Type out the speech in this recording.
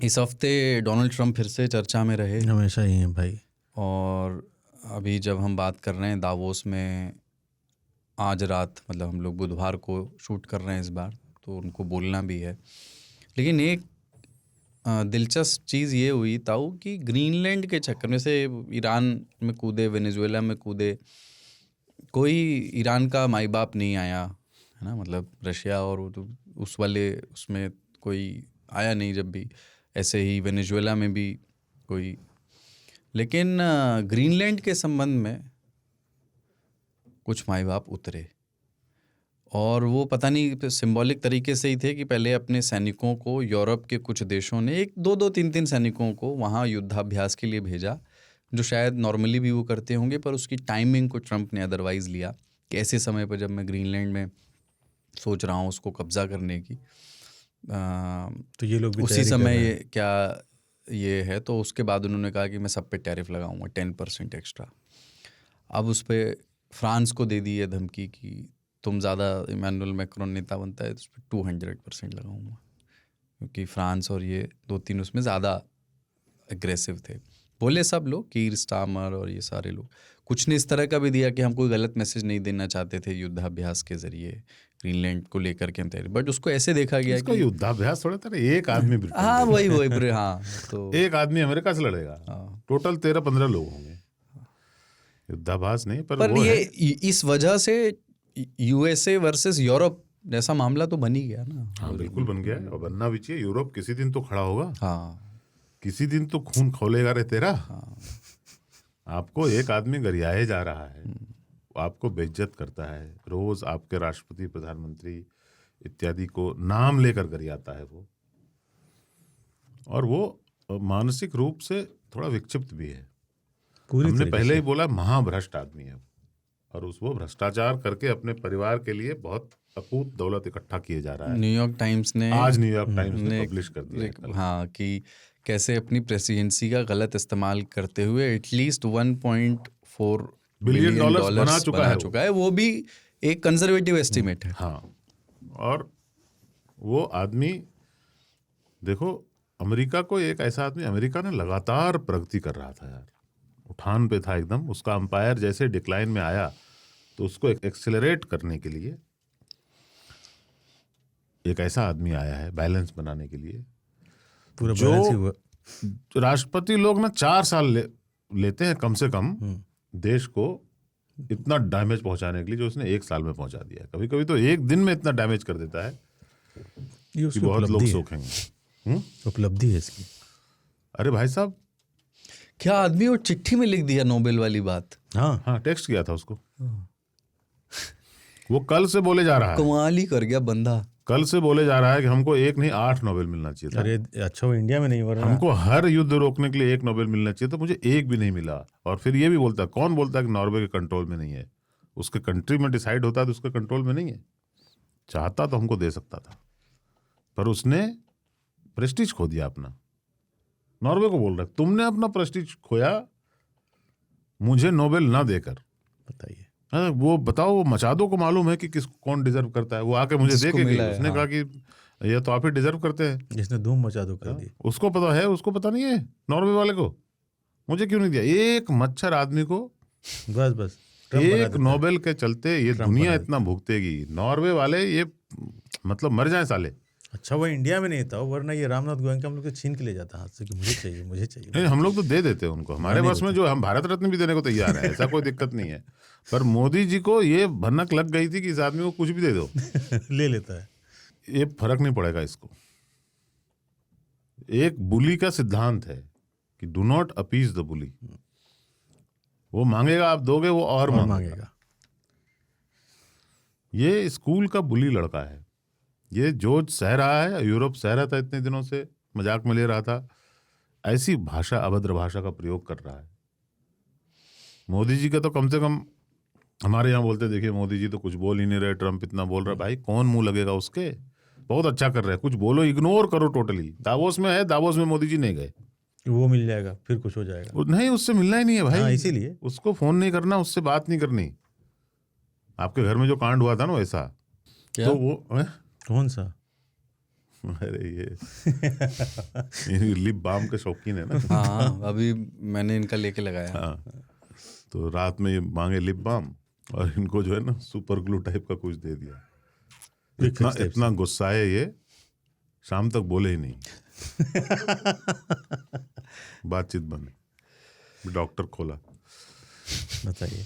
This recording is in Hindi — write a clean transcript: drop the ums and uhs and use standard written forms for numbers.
इस हफ्ते डोनाल्ड ट्रंप फिर से चर्चा में रहे। हमेशा ही है भाई। और अभी जब हम बात कर रहे हैं दावोस में, आज रात मतलब हम लोग बुधवार को शूट कर रहे हैं इस बार, तो उनको बोलना भी है। लेकिन एक दिलचस्प चीज़ ये हुई ताऊ कि ग्रीनलैंड के चक्कर में से ईरान में कूदे, वेनेजुएला में कूदे, कोई ईरान का माई बाप नहीं आया, है ना। मतलब रशिया और उस वाले उसमें कोई आया नहीं, जब भी ऐसे ही वेनेजुएला में भी कोई। लेकिन ग्रीनलैंड के संबंध में कुछ माई बाप उतरे, और वो पता नहीं सिंबॉलिक तरीके से ही थे कि पहले अपने सैनिकों को, यूरोप के कुछ देशों ने एक दो दो तीन तीन सैनिकों को वहाँ युद्धाभ्यास के लिए भेजा, जो शायद नॉर्मली भी वो करते होंगे, पर उसकी टाइमिंग को ट्रंप ने अदरवाइज़ लिया कि ऐसे समय पर जब मैं ग्रीनलैंड में सोच रहा हूँ उसको कब्जा करने की, तो ये लोग भी उसी तैयारी कर समय रहे ये हैं। क्या ये है। तो उसके बाद उन्होंने कहा कि मैं सब पे टैरिफ लगाऊंगा 10% एक्स्ट्रा। अब उस पर फ्रांस को दे दी है धमकी कि तुम ज़्यादा, इमैनुअल मैक्रोन नेता बनता है तो उस पर 200% लगाऊंगा, क्योंकि फ्रांस और ये दो तीन उसमें ज़्यादा एग्रेसिव थे। बोले सब लोग, कीर स्टामर और ये सारे लोग। कुछ ने इस तरह का भी दिया कि हम कोई गलत मैसेज नहीं देना चाहते थे युद्धाभ्यास के जरिए ग्रीनलैंड को लेकर के हम तैयारी, बट उसको ऐसे देखा गया इसका कि युद्धाभ्यास थोड़ा था, एक आदमी ब्रिटेन हाँ से वही हाँ तो एक आदमी अमेरिका से लड़ेगा, टोटल 13-15 लोग होंगे। युद्धाभ्यास नहीं, पर वो ये है। इस वजह से यूएसए वर्सेस यूरोप जैसा मामला तो बन ही गया ना। हाँ बिल्कुल बन गया है, और बनना भी चाहिए। यूरोप किसी दिन तो खड़ा होगा, हाँ किसी दिन तो खून खौलेगा रे तेरा। हाँ आपको एक आदमी गरियाए जा रहा है, आपको बेइज्जत करता है, रोज आपके राष्ट्रपति, प्रधानमंत्री इत्यादि को नाम लेकर गरियाता है वो, और वो मानसिक रूप से थोड़ा विक्षिप्त भी है। हमने पहले ही बोला महाभ्रष्ट आदमी है, और वो भ्रष्टाचार करके अपने परिवार के लिए बहुत अकूत दौलत इकट्ठा किए जा रहा है। न्यूयॉर्क टाइम्स ने आज न्यूयॉर्क टाइम्स ने पब्लिश कर दिया है कल। हाँ कि कैसे अपनी प्रेसिडेंसी का गलत इस्तेमाल करते हुए एटलीस्ट 1.4 बिलियन डॉलर्स बना चुका है। वो भी एक कंजर्वेटिव एस्टिमेट है। हाँ, और वो आदमी देखो, अमेरिका को एक ऐसा आदमी, अमेरिका ने लगातार प्रगति कर रहा था यार, उठान पे था एकदम। उसका अंपायर जैसे डिक्लाइन में आया तो उसको एक्सेलरेट करने के लिए एक ऐसा आदमी आया है, बैलेंस बनाने के लिए। पूरा बैलेंस ही हुआ। राष्ट्रपति लोग ना 4 साल लेते हैं कम से कम देश को इतना डैमेज पहुंचाने के लिए, जो उसने 1 साल में पहुंचा दिया। कभी कभी तो एक दिन में इतना डैमेज कर देता है कि बहुत लोग सोखेंगे। उपलब्धि है इसकी। अरे भाई साहब, क्या आदमी वो चिट्ठी में लिख दिया नोबेल वाली बात। हाँ टेक्स्ट किया था उसको। वो कल से बोले जा रहा है, कमाल ही कर गया बंदा। कल से बोले जा रहा है कि हमको 1 नहीं 8 नोबेल मिलना चाहिए था। अरे अच्छा, वो इंडिया में नहीं हो रहा, हमको हर युद्ध रोकने के लिए 1 नोबेल मिलना चाहिए था, मुझे 1 भी नहीं मिला। और फिर ये भी बोलता है, कौन बोलता है कि नॉर्वे के कंट्रोल में नहीं है? उसके कंट्री में डिसाइड होता है तो उसके कंट्रोल में नहीं है। चाहता तो हमको दे सकता था, पर उसने प्रेस्टीज खो दिया अपना। नॉर्वे को बोल रहा है तुमने अपना प्रेस्टीज खोया मुझे नोबेल ना देकर। बताइए। वो बताओ, वो मचादो को मालूम है कि कौन डिजर्व करता है। वो आके मुझे दे के गई, उसने कहा कि ये तो आप ही डिजर्व करते हैं। जिसने धूम मचा दो कर दी, उसको पता है, उसको पता नहीं है नॉर्वे वाले को। मुझे क्यों नहीं दिया? एक मच्छर आदमी को बस एक नोबेल के चलते ये दुनिया इतना भुगतेगी। नॉर्वे वाले ये मतलब मर जाए साले। अच्छा वो इंडिया में नहीं था, वरना ये रामनाथ गोयनका हम लोग से छीन के ले जाता हाथ से कि मुझे चाहिए मुझे चाहिए। नहीं, हम लोग तो दे देते हैं उनको, हमारे बस में जो, हम भारत रत्न भी देने को तैयार है, ऐसा कोई दिक्कत नहीं है। पर मोदी जी को ये भनक लग गई थी कि इस आदमी को कुछ भी दे दो ले लेता है। ये फर्क नहीं पड़ेगा इसको। एक बुली का सिद्धांत है कि डू नॉट अपीज द बुली। वो मांगेगा, आप दोगे, वो और मांगेगा। ये स्कूल का बुली लड़का है। ये जो सह रहा है, यूरोप सह रहा था इतने दिनों से, मजाक में ले रहा था, ऐसी भाषा, अभद्र भाषा का प्रयोग कर रहा है। मोदी जी का तो कम से कम, हमारे यहाँ बोलते देखिए मोदी जी तो कुछ बोल ही नहीं रहे, ट्रंप इतना बोल रहा है। भाई कौन मुंह लगेगा उसके? बहुत अच्छा कर रहे हैं, कुछ बोलो, इग्नोर करो टोटली। दावोस में है, दावोस में मोदी जी नहीं गए, वो मिल जाएगा फिर कुछ हो जाएगा। नहीं, उससे मिलना ही नहीं है भाई। इसीलिए उसको फोन नहीं करना, उससे बात नहीं करनी। आपके घर में जो कांड हुआ था ना वैसा, तो वो कौन सा? अरे ये लिप बाम के शौकीन है ना। हाँ, अभी मैंने इनका लेके लगाया। हाँ, तो रात में ये मांगे लिप बाम और इनको जो है ना सुपर ग्लू टाइप का कुछ दे दिया। इतना गुस्सा है ये, शाम तक बोले ही नहीं। बातचीत बंद, डॉक्टर खोला। बताइए।